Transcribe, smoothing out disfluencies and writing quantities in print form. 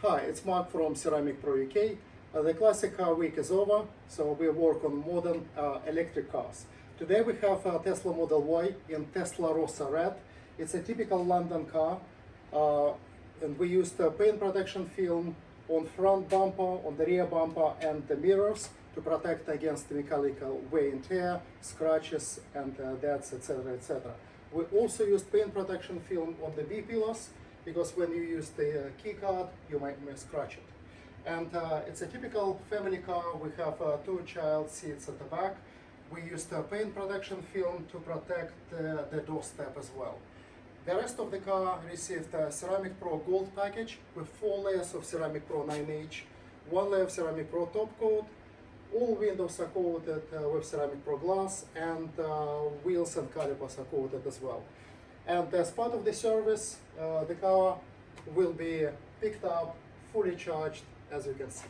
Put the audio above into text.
Hi, it's Mark from Ceramic Pro UK. The classic car week is over, so we work on modern electric cars. Today we have a Tesla Model Y in Tesla Rossa Red. It's a typical London car, and we used paint protection film on front bumper, on the rear bumper and the mirrors to protect against mechanical wear and tear, scratches and dents, etc. etc. We also used paint protection film on the B-pillars, because when you use the key card, you might scratch it. And it's a typical family car. We have two child seats at the back. We used paint protection film to protect the doorstep as well. The rest of the car received a Ceramic Pro Gold package with 4 layers of Ceramic Pro 9H, 1 layer of Ceramic Pro top coat. All windows are coated with Ceramic Pro glass, and wheels and calipers are coated as well. And as part of the service, the car will be picked up, fully charged, as you can see.